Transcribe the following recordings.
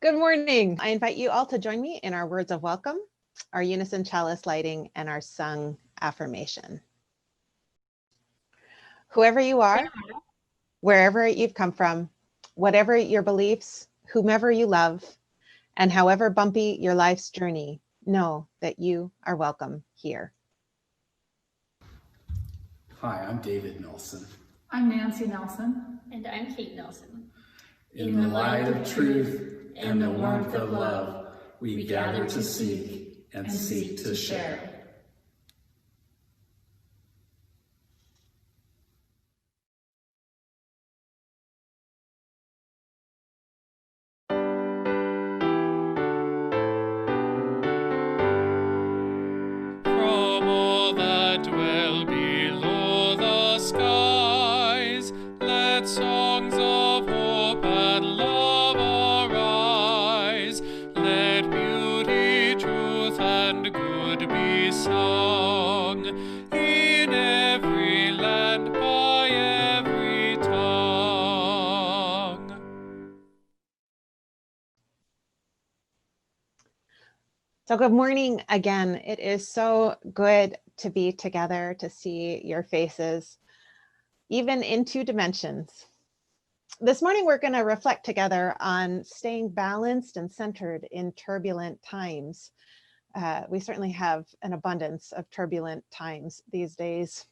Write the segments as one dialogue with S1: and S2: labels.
S1: Good morning. I invite you all to join me in our words of welcome, our unison chalice lighting, and our sung affirmation. Whoever you are, wherever you've come from, whatever your beliefs, whomever you love, and however bumpy your life's journey, know that you are welcome here.
S2: Hi, I'm David Nelson.
S3: I'm Nancy Nelson.
S4: And I'm Kate Nelson.
S2: In the light of truth and the warmth of love, we gather to seek and seek to share.
S5: From all that dwell below the skies, let songs of hope and love arise. Let beauty, truth, and good be sung in every land by every tongue.
S1: So good morning again. It is so good to be together, to see your faces, even in two dimensions. This morning, we're going to reflect together on staying balanced and centered in turbulent times. We certainly have an abundance of turbulent times these days.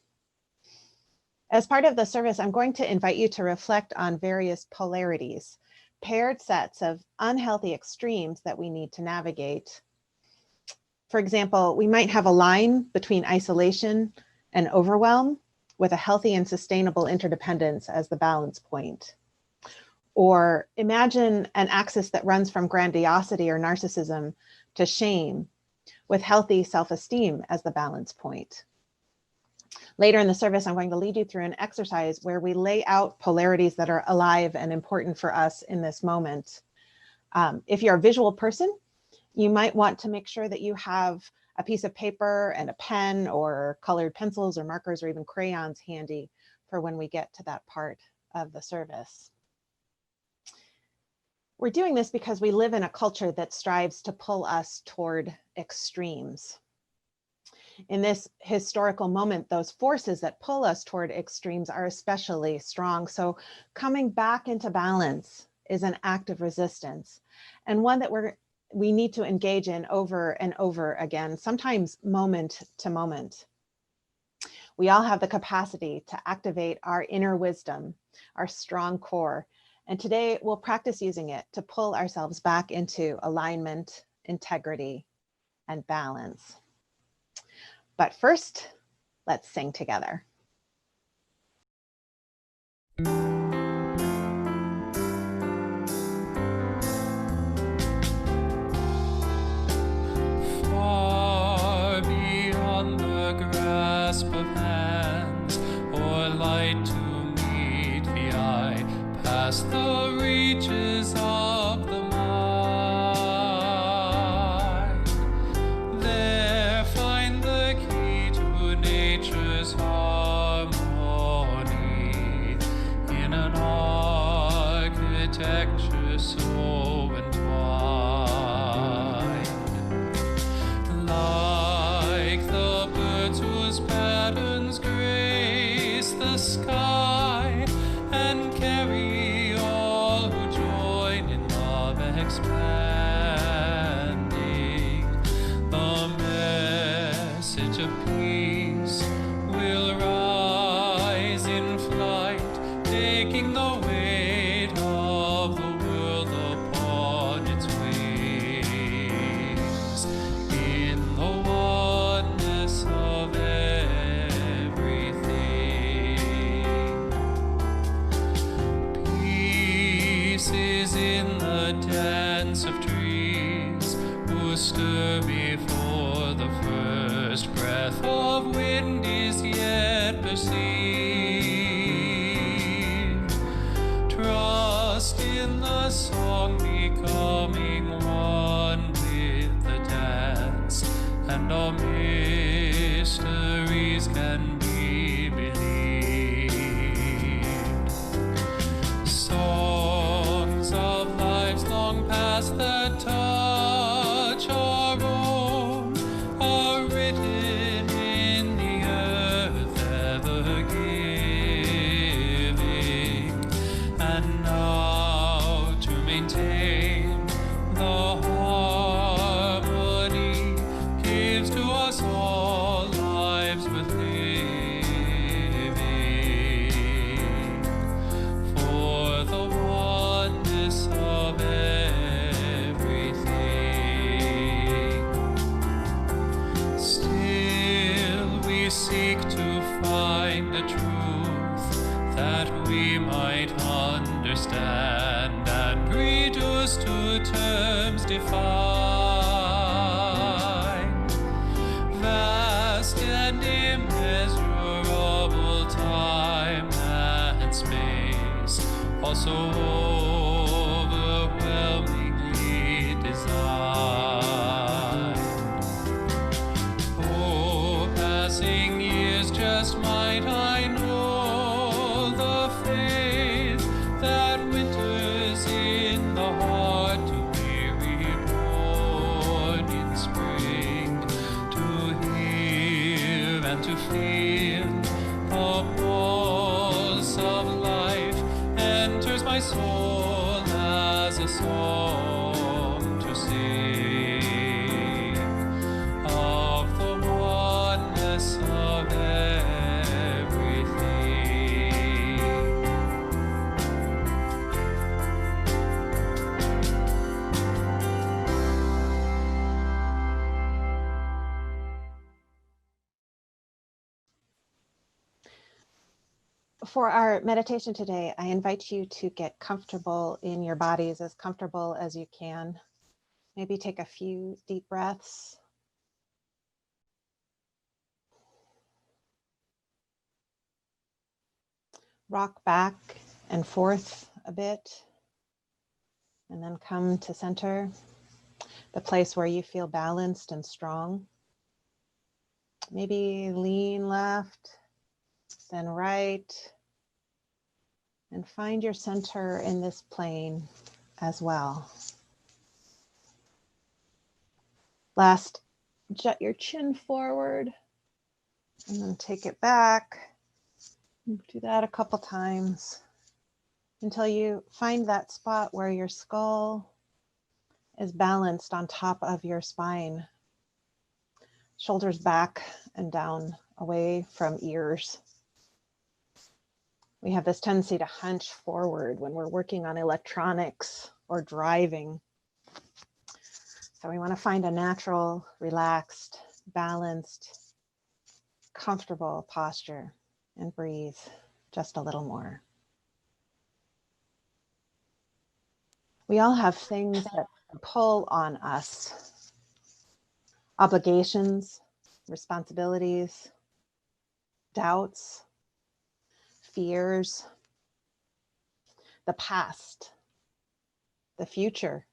S1: As part of the service, I'm going to invite you to reflect on various polarities, paired sets of unhealthy extremes that we need to navigate. For example, we might have a line between isolation and overwhelm with a healthy and sustainable interdependence as the balance point. Or imagine an axis that runs from grandiosity or narcissism to shame with healthy self-esteem as the balance point. Later in the service, I'm going to lead you through an exercise where we lay out polarities that are alive and important for us in this moment. If you're a visual person, you might want to make sure that you have a piece of paper and a pen or colored pencils or markers or even crayons handy for when we get to that part of the service. We're doing this because we live in a culture that strives to pull us toward extremes. In this historical moment, those forces that pull us toward extremes are especially strong. So coming back into balance is an act of resistance, and one that we need to engage in over and over again, sometimes moment to moment. We all have the capacity to activate our inner wisdom, our strong core. And today we'll practice using it to pull ourselves back into alignment, integrity, and balance. But first, let's sing together.
S5: Far beyond the grasp of hands, or light to meet the eye, past the reaches of the mind. There find the key to nature's harmony in an architecture so entwined. Like the birds whose patterns grace the sky and carry all who join in love expanding, the message of peace will rise in flight, taking the weight of the world upon its wings. In the oneness of everything, peace is in the dance of trees who stir before the first breath of wind is yet perceived. Trust in the song becoming one with the dance, and all mysteries can be believed. Songs of lives long past the we seek to find the truth that we might understand and reduce to terms defined. Vast and immeasurable time and space, also overwhelmingly designed. Oh, passing years, just might I know the faith that winters in the heart to be reborn in spring, to hear and to feel the pulse of life enters my soul as a song to sing of the oneness of everything.
S1: For our meditation today, I invite you to get comfortable in your bodies, as comfortable as you can. Maybe take a few deep breaths. Rock back and forth a bit, and then come to center, the place where you feel balanced and strong. Maybe lean left, then right, and find your center in this plane as well. Last, jut your chin forward and then take it back. Do that a couple times until you find that spot where your skull is balanced on top of your spine. Shoulders back and down, away from ears. We have this tendency to hunch forward when we're working on electronics or driving. So we want to find a natural, relaxed, balanced, comfortable posture and breathe just a little more. We all have things that pull on us. Obligations, responsibilities, doubts, fears, the past, the future,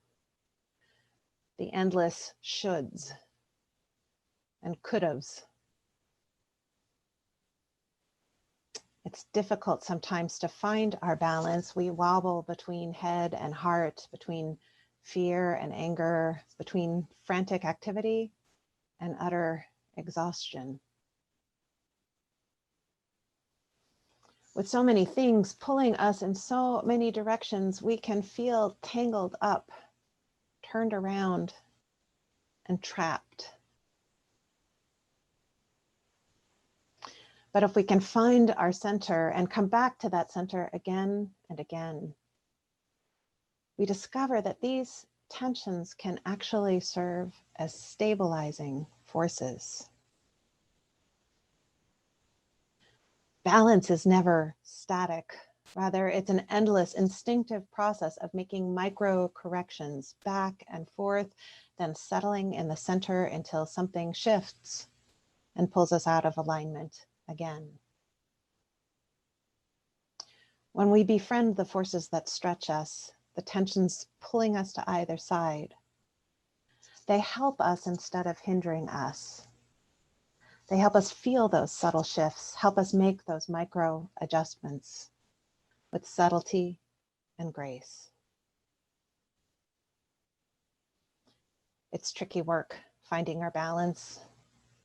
S1: the endless shoulds and could'ves. It's difficult sometimes to find our balance. We wobble between head and heart, between fear and anger, between frantic activity and utter exhaustion. With so many things pulling us in so many directions, we can feel tangled up, turned around, and trapped. But if we can find our center and come back to that center again and again, we discover that these tensions can actually serve as stabilizing forces. Balance is never static. Rather, it's an endless, instinctive process of making micro corrections back and forth, then settling in the center until something shifts and pulls us out of alignment again. When we befriend the forces that stretch us, the tensions pulling us to either side, they help us instead of hindering us. They help us feel those subtle shifts, help us make those micro adjustments with subtlety and grace. It's tricky work finding our balance,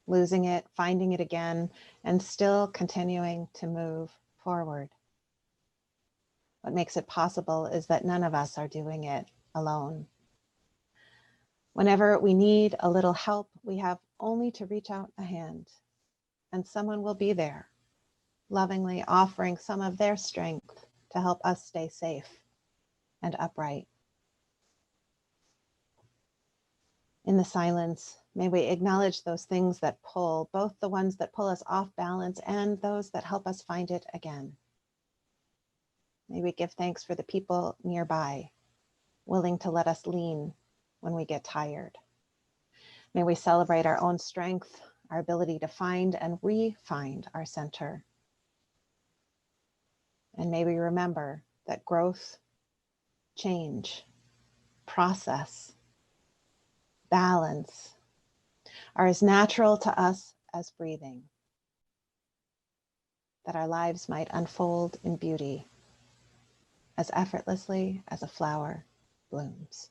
S1: losing it, finding it again, and still continuing to move forward. What makes it possible is that none of us are doing it alone. Whenever we need a little help, we have only to reach out a hand, and someone will be there, lovingly offering some of their strength to help us stay safe and upright. In the silence, May we acknowledge those things that pull, both the ones that pull us off balance and those that help us find it again. May we give thanks for the people nearby, willing to let us lean when we get tired. May we celebrate our own strength, our ability to find and re-find our center. And may we remember that growth, change, process, balance are as natural to us as breathing, that our lives might unfold in beauty as effortlessly as a flower blooms.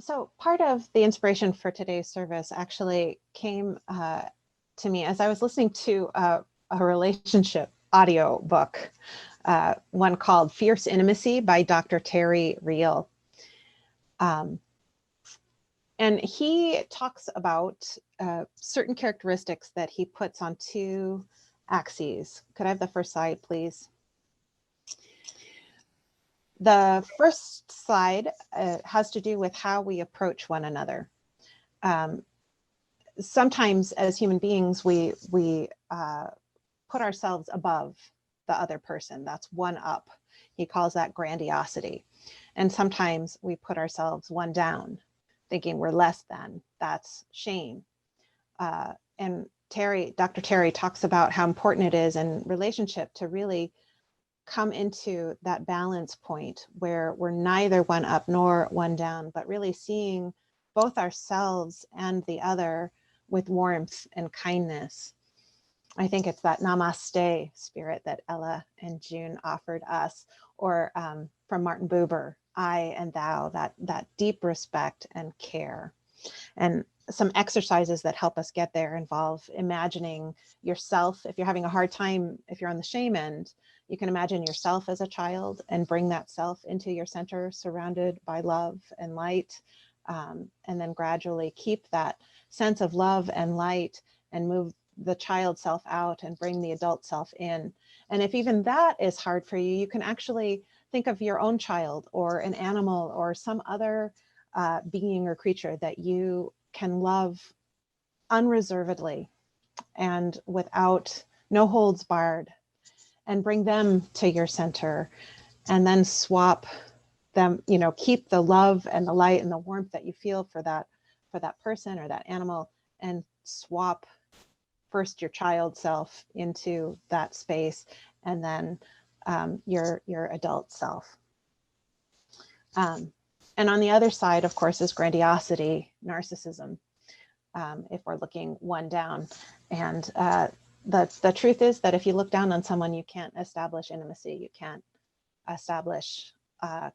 S1: So part of the inspiration for today's service actually came to me as I was listening to a relationship audio book, one called Fierce Intimacy by Dr. Terry Real. And he talks about certain characteristics that he puts on two axes. Could I have the first slide, please? The first slide has to do with how we approach one another. Sometimes as human beings, we put ourselves above the other person. That's one up. He calls that grandiosity. And sometimes we put ourselves one down, thinking we're less than. That's shame. And Dr. Terry talks about how important it is in relationship to really come into that balance point where we're neither one up nor one down, but really seeing both ourselves and the other with warmth and kindness. I think it's that namaste spirit that Ella and June offered us, or from Martin Buber, I and thou, that deep respect and care. And some exercises that help us get there involve imagining yourself. If you're having a hard time, if you're on the shame end, you can imagine yourself as a child and bring that self into your center, surrounded by love and light. And then gradually keep that sense of love and light and move the child self out and bring the adult self in. And if even that is hard for you, you can actually think of your own child or an animal or some other being or creature that you can love unreservedly and without no holds barred, and bring them to your center, and then swap them, keep the love and the light and the warmth that you feel for that person or that animal, and swap first your child self into that space, and then your adult self. And on the other side, of course, is grandiosity, narcissism, if we're looking one down. And the truth is that if you look down on someone, you can't establish intimacy, you can't establish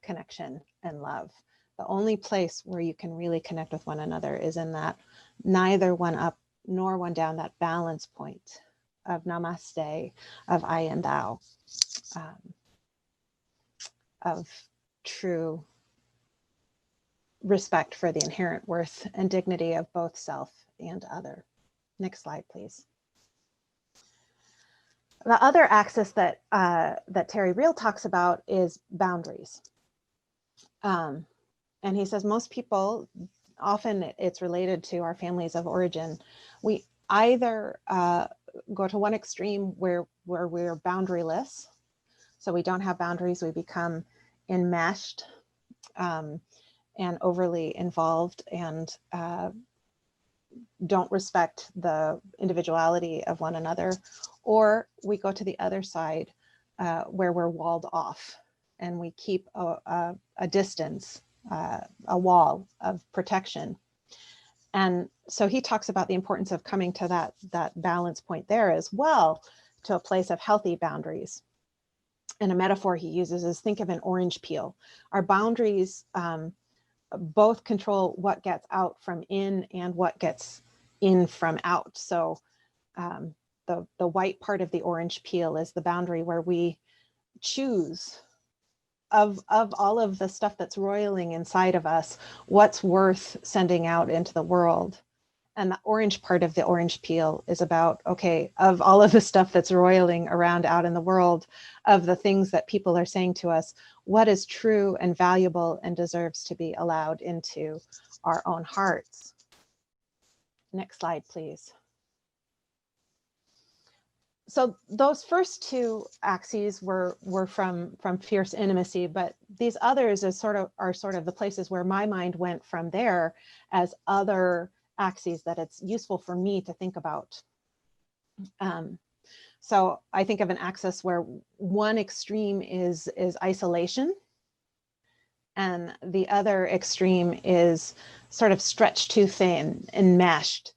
S1: connection and love. The only place where you can really connect with one another is in that neither one up nor one down, that balance point of namaste, of I and thou, of true respect for the inherent worth and dignity of both self and other. Next slide, please. The other axis that Terry Real talks about is boundaries. And he says most people, often it's related to our families of origin, we either go to one extreme where we're boundaryless, so we don't have boundaries, we become enmeshed and overly involved and don't respect the individuality of one another, or we go to the other side where we're walled off and we keep a distance, a wall of protection. And so he talks about the importance of coming to that balance point there as well, to a place of healthy boundaries. And a metaphor he uses is, think of an orange peel. Our boundaries both control what gets out from in and what gets in from out. So the white part of the orange peel is the boundary where we choose of all of the stuff that's roiling inside of us, what's worth sending out into the world. And the orange part of the orange peel is about, okay, of all of the stuff that's roiling around out in the world, of the things that people are saying to us, what is true and valuable and deserves to be allowed into our own hearts. Next slide, please. So those first two axes were from fierce intimacy, but these others are sort of the places where my mind went from there as other axes that it's useful for me to think about. So I think of an axis where one extreme is isolation, and the other extreme is sort of stretched too thin, enmeshed,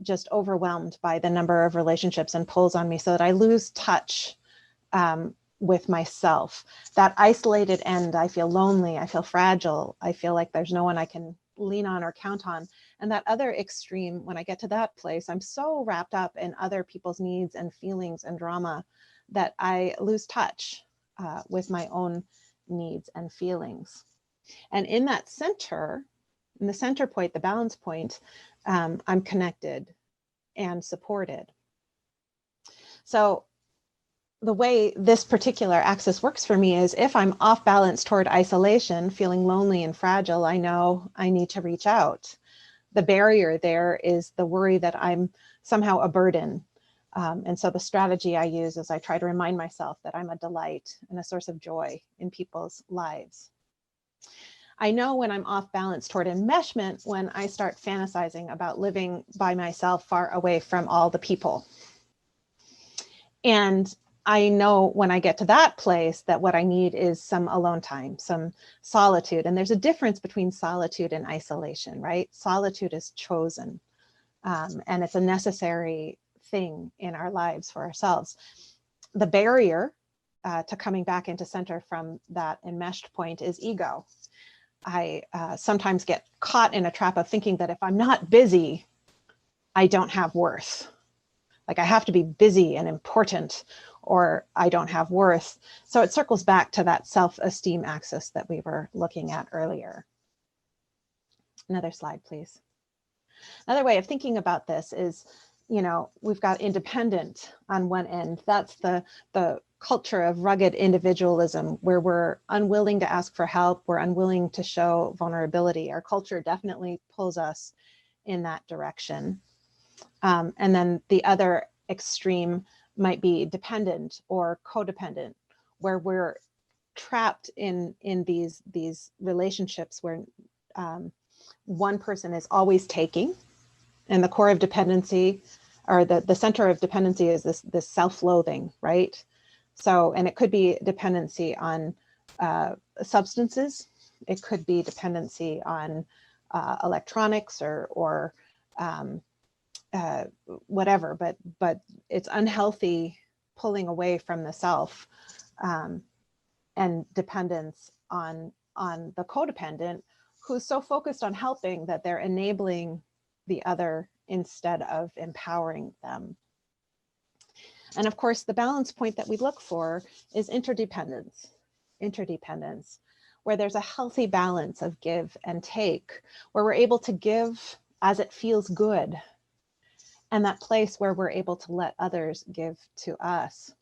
S1: just overwhelmed by the number of relationships and pulls on me so that I lose touch with myself. That isolated end, I feel lonely, I feel fragile, I feel like there's no one I can lean on or count on. And that other extreme, when I get to that place, I'm so wrapped up in other people's needs and feelings and drama that I lose touch with my own needs and feelings. And in that center, in the center point, the balance point, I'm connected and supported. So the way this particular axis works for me is if I'm off balance toward isolation, feeling lonely and fragile, I know I need to reach out. The barrier there is the worry that I'm somehow a burden. And so the strategy I use is I try to remind myself that I'm a delight and a source of joy in people's lives. I know when I'm off balance toward enmeshment when I start fantasizing about living by myself far away from all the people. And I know when I get to that place that what I need is some alone time, some solitude. And there's a difference between solitude and isolation, right? Solitude is chosen, and it's a necessary thing in our lives for ourselves. The barrier to coming back into center from that enmeshed point is ego. I sometimes get caught in a trap of thinking that if I'm not busy, I don't have worth. Like I have to be busy and important or I don't have worth. So it circles back to that self-esteem axis that we were looking at earlier. Another slide, please. Another way of thinking about this is, you know, we've got independent on one end. That's the culture of rugged individualism where we're unwilling to ask for help. We're unwilling to show vulnerability. Our culture definitely pulls us in that direction. And then the other extreme might be dependent or codependent, where we're trapped in these relationships where one person is always taking, and the core of dependency, or the center of dependency is this self-loathing, right? So, and it could be dependency on substances, it could be dependency on electronics or whatever, but it's unhealthy pulling away from the self and dependence on the codependent who's so focused on helping that they're enabling the other instead of empowering them. And of course, the balance point that we look for is interdependence, where there's a healthy balance of give and take, where we're able to give as it feels good, and that place where we're able to let others give to us.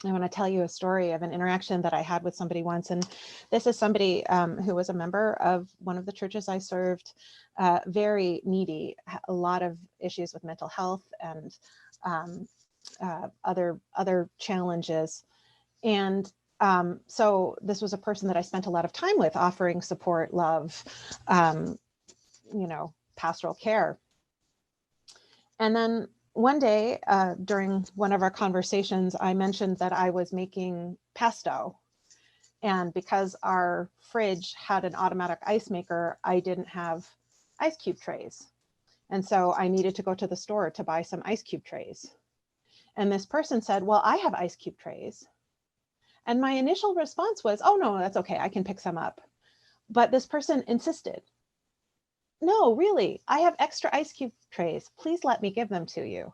S1: I want to tell you a story of an interaction that I had with somebody once. And this is somebody who was a member of one of the churches I served, very needy, a lot of issues with mental health and other challenges. And so this was a person that I spent a lot of time with, offering support, love, pastoral care. And then one day during one of our conversations, I mentioned that I was making pesto. And because our fridge had an automatic ice maker, I didn't have ice cube trays. And so I needed to go to the store to buy some ice cube trays. And this person said, well, I have ice cube trays. And my initial response was, oh, no, that's okay, I can pick some up. But this person insisted, no, really, I have extra ice cube trays. Please let me give them to you.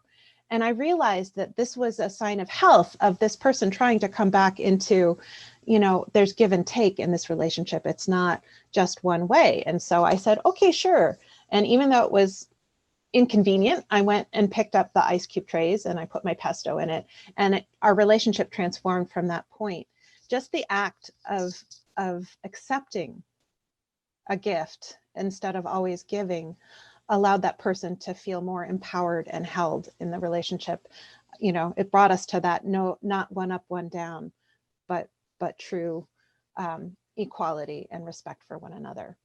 S1: And I realized that this was a sign of health of this person trying to come back into, there's give and take in this relationship. It's not just one way. And so I said, okay, sure. And even though it was inconvenient, I went and picked up the ice cube trays and I put my pesto in it. And our relationship transformed from that point. Just the act of accepting a gift instead of always giving allowed that person to feel more empowered and held in the relationship. It brought us to that not one up, one down, but true equality and respect for one another.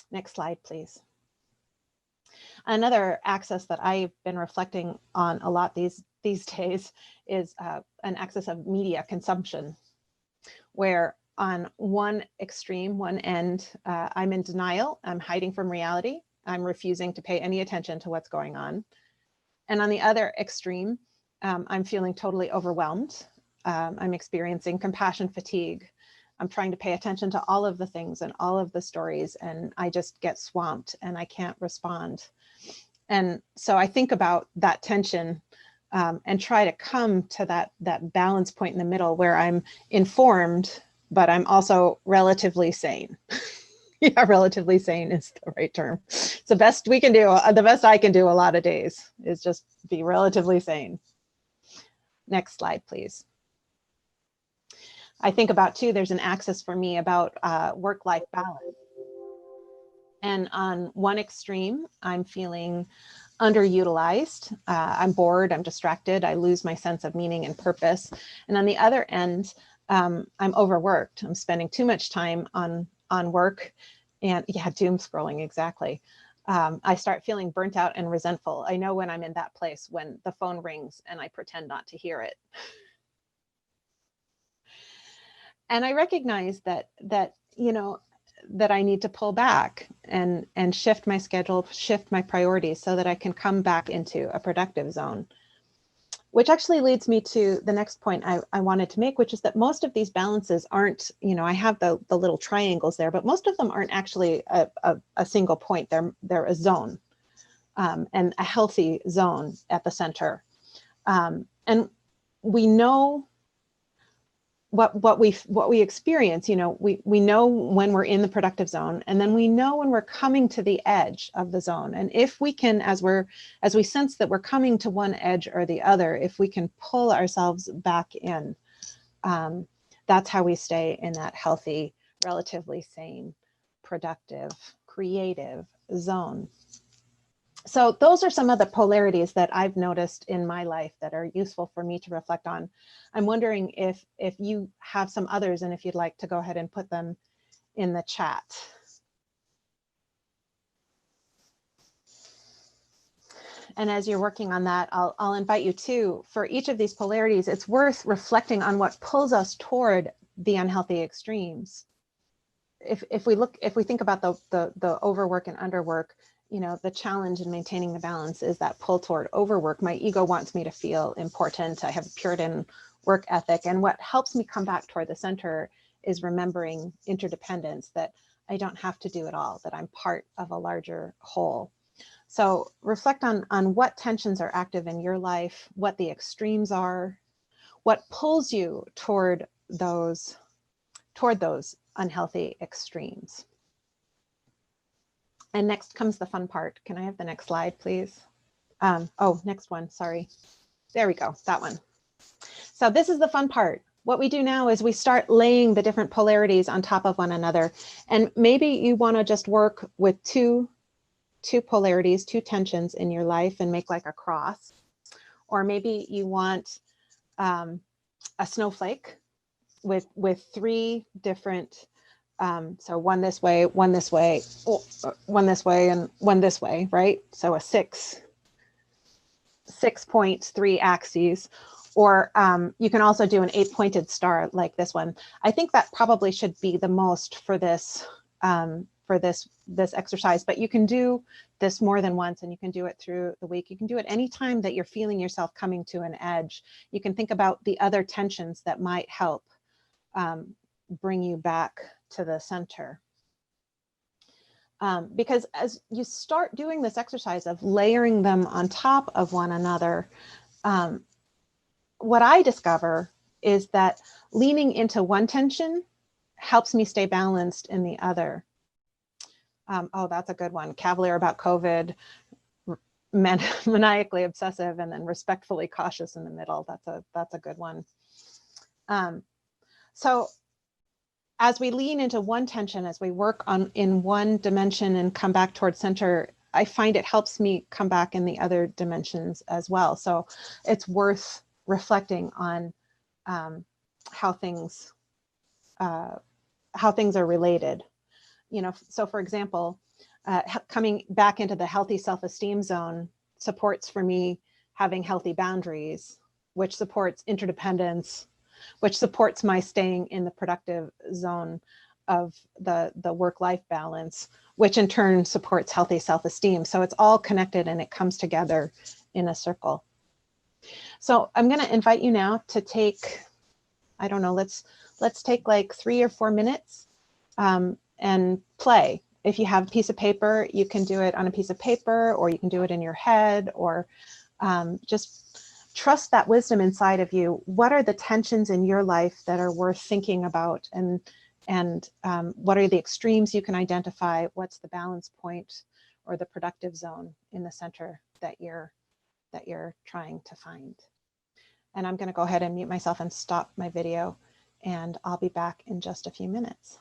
S1: Next slide, please. Another axis that I've been reflecting on a lot these days is an axis of media consumption, where on one extreme, one end, I'm in denial, I'm hiding from reality, I'm refusing to pay any attention to what's going on. And on the other extreme, I'm feeling totally overwhelmed. I'm experiencing compassion fatigue. I'm trying to pay attention to all of the things and all of the stories, and I just get swamped and I can't respond. And so I think about that tension and try to come to that balance point in the middle where I'm informed, but I'm also relatively sane. Yeah, relatively sane is the right term. It's the best we can do. The best I can do a lot of days is just be relatively sane. Next slide, please. I think about too, there's an axis for me about work-life balance. And on one extreme, I'm feeling underutilized. I'm bored, I'm distracted, I lose my sense of meaning and purpose. And on the other end, I'm overworked. I'm spending too much time on work and yeah, doom scrolling, exactly. I start feeling burnt out and resentful. I know when I'm in that place, when the phone rings and I pretend not to hear it. And I recognize that you know, that I need to pull back and shift my schedule, shift my priorities so that I can come back into a productive zone. Which actually leads me to the next point I wanted to make, which is that most of these balances aren't, you know, I have the little triangles there, but most of them aren't actually a single point. They're a zone, and a healthy zone at the center. And we know what we experience, you know, we know when we're in the productive zone, and then we know when we're coming to the edge of the zone. And if we can, as we sense that we're coming to one edge or the other, if we can pull ourselves back in, that's how we stay in that healthy, relatively sane, productive, creative zone. So those are some of the polarities that I've noticed in my life that are useful for me to reflect on. I'm wondering if you have some others, and if you'd like to go ahead and put them in the chat. And as you're working on that, I'll invite you to, for each of these polarities, it's worth reflecting on what pulls us toward the unhealthy extremes. If we think about the overwork and underwork, you know, the challenge in maintaining the balance is that pull toward overwork. My ego wants me to feel important. I have a Puritan work ethic. And what helps me come back toward the center is remembering interdependence, that I don't have to do it all, that I'm part of a larger whole. So reflect on what tensions are active in your life, what the extremes are, what pulls you toward those unhealthy extremes. And next comes the fun part. Can I have the next slide, please? Oh, next one, sorry. There we go, that one. So this is the fun part. What we do now is we start laying the different polarities on top of one another. And maybe you want to just work with two polarities, two tensions in your life and make like a cross. Or maybe you want a snowflake with three different, so one this way, one this way, one this way, and one this way, right? So a 6 points, 3 axes. Or you can also do an 8-pointed star like this one. I think that probably should be the most for this exercise, but you can do this more than once, and you can do it through the week. You can do it anytime that you're feeling yourself coming to an edge. You can think about the other tensions that might help bring you back to the center. Because as you start doing this exercise of layering them on top of one another, what I discover is that leaning into one tension helps me stay balanced in the other. Oh, that's a good one. Cavalier about COVID, maniacally obsessive, and then respectfully cautious in the middle. That's a good one. So as we lean into one tension, as we work in one dimension and come back towards center, I find it helps me come back in the other dimensions as well. So it's worth reflecting on how things are related. You know, so for example, coming back into the healthy self-esteem zone supports for me having healthy boundaries, which supports interdependence, which supports my staying in the productive zone of the work-life balance, which in turn supports healthy self-esteem. So it's all connected and it comes together in a circle. So I'm going to invite you now to take I don't know, let's take like 3 or 4 minutes and play. If you have a piece of paper, you can do it on a piece of paper, or you can do it in your head, or just trust that wisdom inside of you. What are the tensions in your life that are worth thinking about? And what are the extremes you can identify? What's the balance point or the productive zone in the center that you're trying to find? And I'm going to go ahead and mute myself and stop my video, and I'll be back in just a few minutes.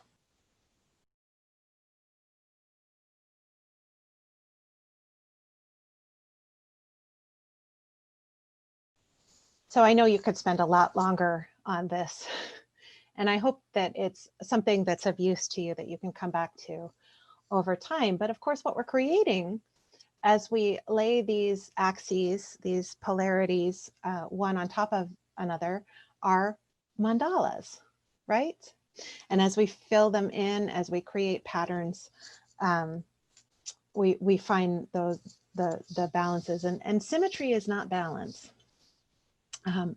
S1: So I know you could spend a lot longer on this, and I hope that it's something that's of use to you that you can come back to over time. But of course, what we're creating as we lay these axes, these polarities, one on top of another, are mandalas, right? And as we fill them in, as we create patterns, we find those the balances, and symmetry is not balance.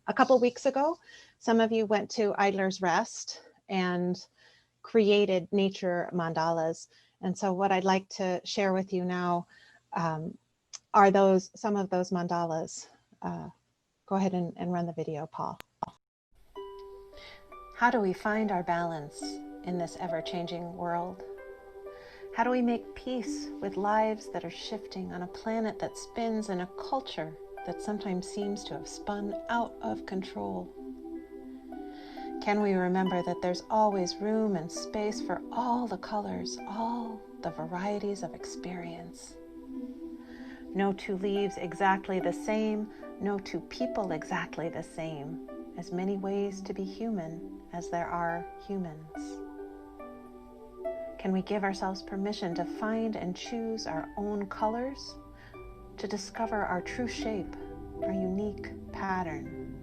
S1: A couple weeks ago, some of you went to Idler's Rest and created nature mandalas. And so what I'd like to share with you now are some of those mandalas. Go ahead and run the video, Paul. How do we find our balance in this ever-changing world? How do we make peace with lives that are shifting on a planet that spins in a culture that sometimes seems to have spun out of control? Can we remember that there's always room and space for all the colors, all the varieties of experience? No two leaves exactly the same, no two people exactly the same. As many ways to be human as there are humans. Can we give ourselves permission to find and choose our own colors, to discover our true shape, our unique pattern?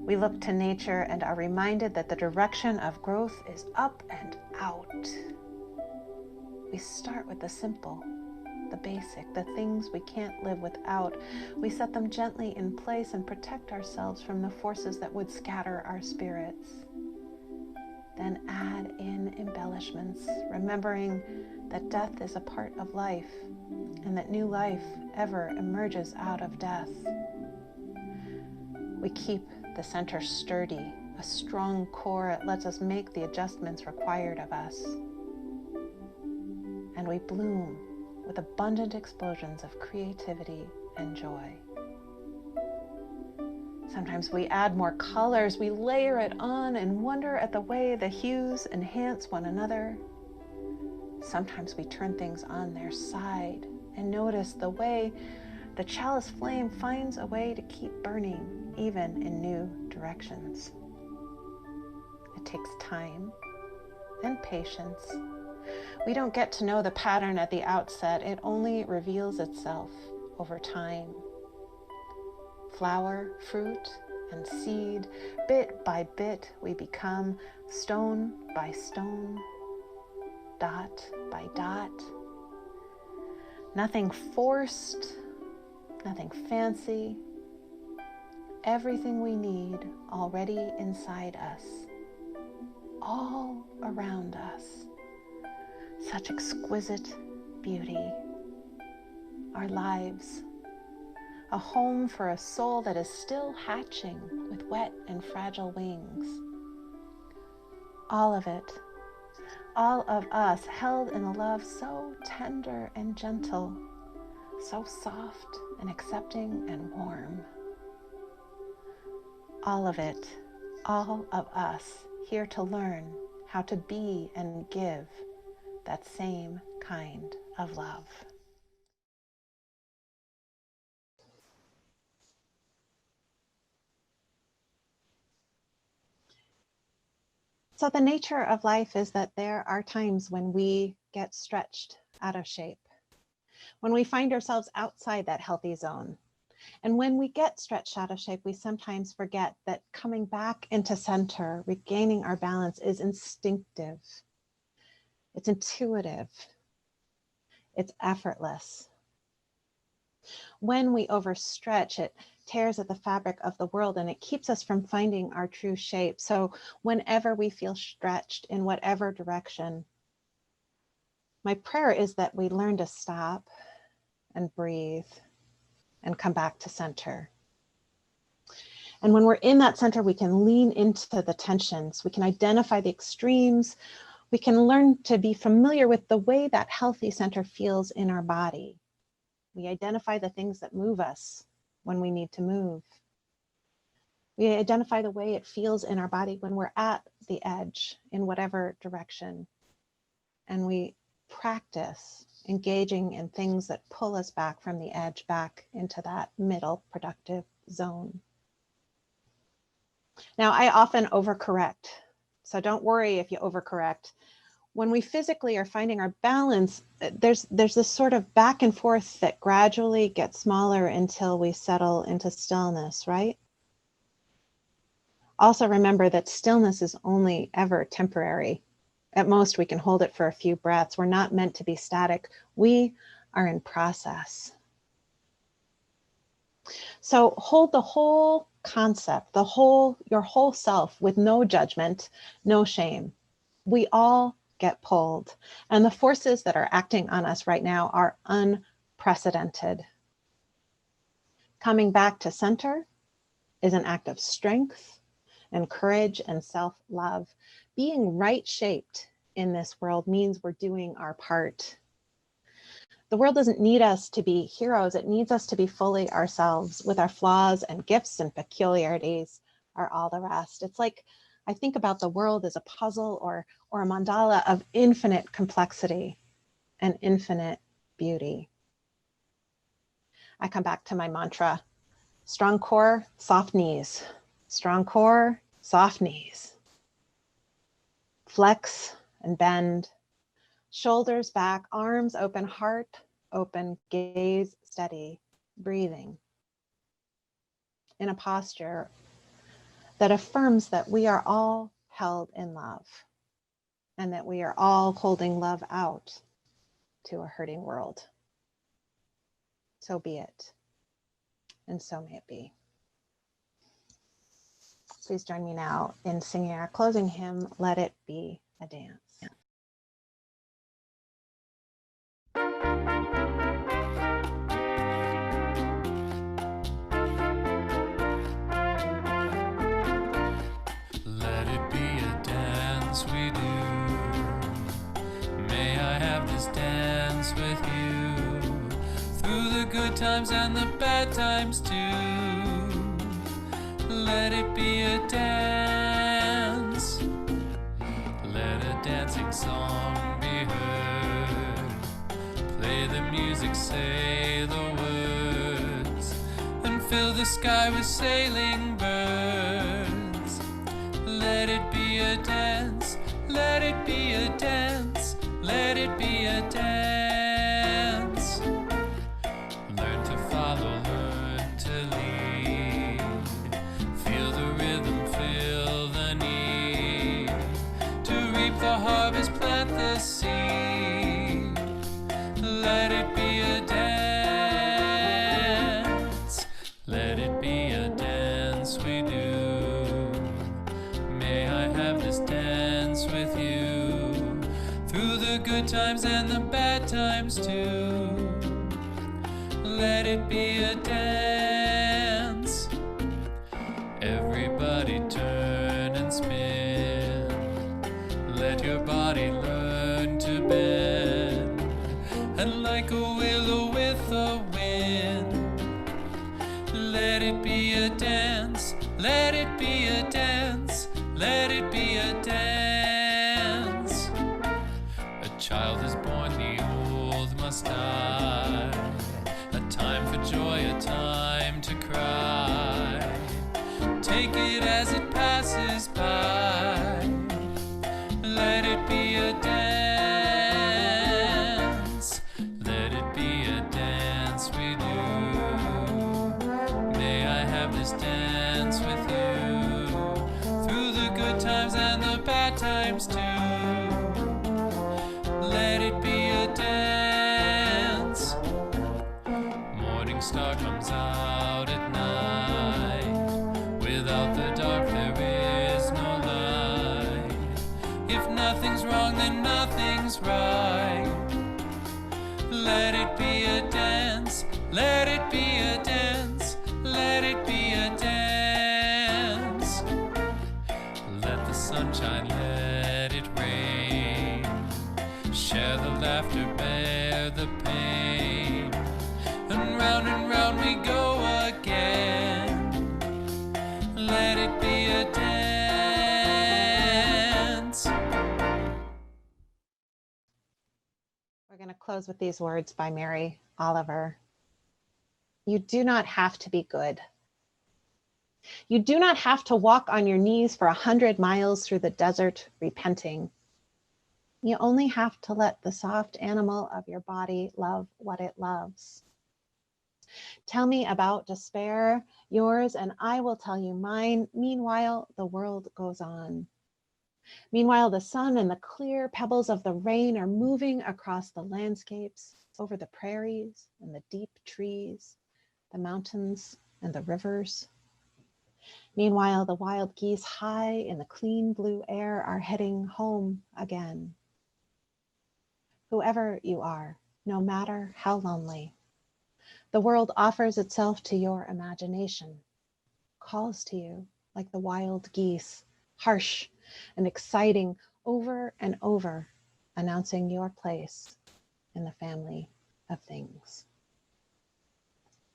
S1: We look to nature and are reminded that the direction of growth is up and out. We start with the simple, the basic, the things we can't live without. We set them gently in place and protect ourselves from the forces that would scatter our spirits. Then add in embellishments, remembering that death is a part of life and that new life ever emerges out of death. We keep the center sturdy, a strong core that lets us make the adjustments required of us. And we bloom with abundant explosions of creativity and joy. Sometimes we add more colors, we layer it on and wonder at the way the hues enhance one another. Sometimes we turn things on their side and notice the way the chalice flame finds a way to keep burning, even in new directions. It takes time and patience. We don't get to know the pattern at the outset. It only reveals itself over time. Flower, fruit, and seed, bit by bit, we become stone by stone, dot by dot. Nothing forced, nothing fancy. Everything we need already inside us, all around us. Such exquisite beauty. Our lives, a home for a soul that is still hatching with wet and fragile wings. All of it, all of us held in a love so tender and gentle, so soft and accepting and warm. All of it, all of us here to learn how to be and give that same kind of love. So the nature of life is that there are times when we get stretched out of shape, when we find ourselves outside that healthy zone. And when we get stretched out of shape, we sometimes forget that coming back into center, regaining our balance, is instinctive. It's intuitive. It's effortless. When we overstretch, it tears at the fabric of the world and it keeps us from finding our true shape. So whenever we feel stretched in whatever direction, my prayer is that we learn to stop and breathe and come back to center. And when we're in that center, we can lean into the tensions. We can identify the extremes. We can learn to be familiar with the way that healthy center feels in our body. We identify the things that move us when we need to move. We identify the way it feels in our body when we're at the edge in whatever direction. And we practice engaging in things that pull us back from the edge, back into that middle productive zone. Now, I often overcorrect, so don't worry if you overcorrect. When we physically are finding our balance, there's this sort of back and forth that gradually gets smaller until we settle into stillness, right? Also remember that stillness is only ever temporary. At most, we can hold it for a few breaths. We're not meant to be static. We are in process. So hold the whole concept, your whole self with no judgment, no shame. We all get pulled, and the forces that are acting on us right now are unprecedented. Coming back to center is an act of strength and courage and self-love. Being right-shaped in this world means we're doing our part. The world doesn't need us to be heroes. It needs us to be fully ourselves with our flaws and gifts and peculiarities are all the rest. It's like, I think about the world as a puzzle or a mandala of infinite complexity and infinite beauty. I come back to my mantra, strong core, soft knees. Strong core, soft knees. Flex and bend. Shoulders back, arms open, heart open, gaze steady, breathing in a posture that affirms that we are all held in love and that we are all holding love out to a hurting world. So be it, and so may it be. Please join me now in singing our closing hymn, Let It Be a Dance.
S5: Let it be a dance we do. May I have this dance with you through the good times and the bad times too. Let it be a dance. Let a dancing song be heard. Play the music, say the words, and fill the sky with sailing birds. Let it be a dance. Let it be a dance. Let it be a dance. Learn to follow, learn to lead. Feel the rhythm, feel the need. To reap the harvest, plant the seed. Let it be a dance. Let it be a dance we do. May I have this dance with you through the good times and the bad times too. Let it be a dance. Everybody turn and spin. Let your body learn to bend. And like a willow with the wind, let it be a dance. Let it be a dance. Let it be a dance. A child is born, the old must die. A time for joy, a time to cry. Take it as it passes by. Let it be a dance. Let it be a dance we do. May I have this dance with you through the good times and the bad times too. Let it be a dance. Morning morning star comes out at night. Without the dark there is no light. If nothing's wrong, then nothing's right. Let it be a dance, let it be a dance, let it be a dance. Let the sunshine, let it rain. Share the laughter, bear the pain. And round we go again. Let it be a dance.
S1: We're going to close with these words by Mary Oliver. You do not have to be good. You do not have to walk on your knees for 100 miles through the desert repenting. You only have to let the soft animal of your body love what it loves. Tell me about despair, yours, and I will tell you mine. Meanwhile, the world goes on. Meanwhile, the sun and the clear pebbles of the rain are moving across the landscapes, over the prairies and the deep trees, the mountains and the rivers. Meanwhile, the wild geese high in the clean blue air are heading home again. Whoever you are, no matter how lonely, the world offers itself to your imagination, calls to you like the wild geese, harsh and exciting, over and over, announcing your place in the family of things.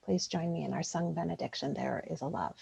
S1: Please join me in our sung benediction, There is a Love.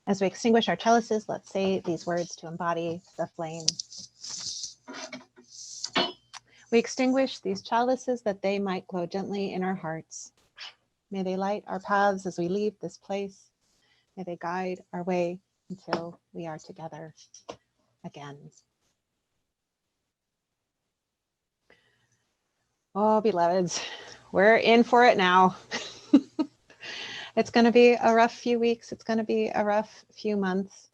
S1: As we extinguish our chalices, let's say these words to embody the flame. We extinguish these chalices that they might glow gently in our hearts. May they light our paths as we leave this place. May they guide our way until we are together again. Oh, beloveds, we're in for it now. It's going to be a rough few weeks. It's going to be a rough few months.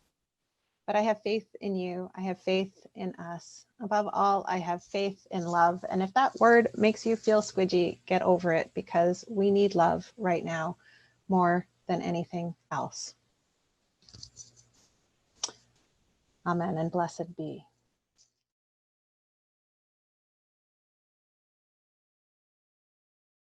S1: But I have faith in you. I have faith in us. Above all, I have faith in love. And if that word makes you feel squidgy, get over it, because we need love right now more than anything else. Amen and blessed be.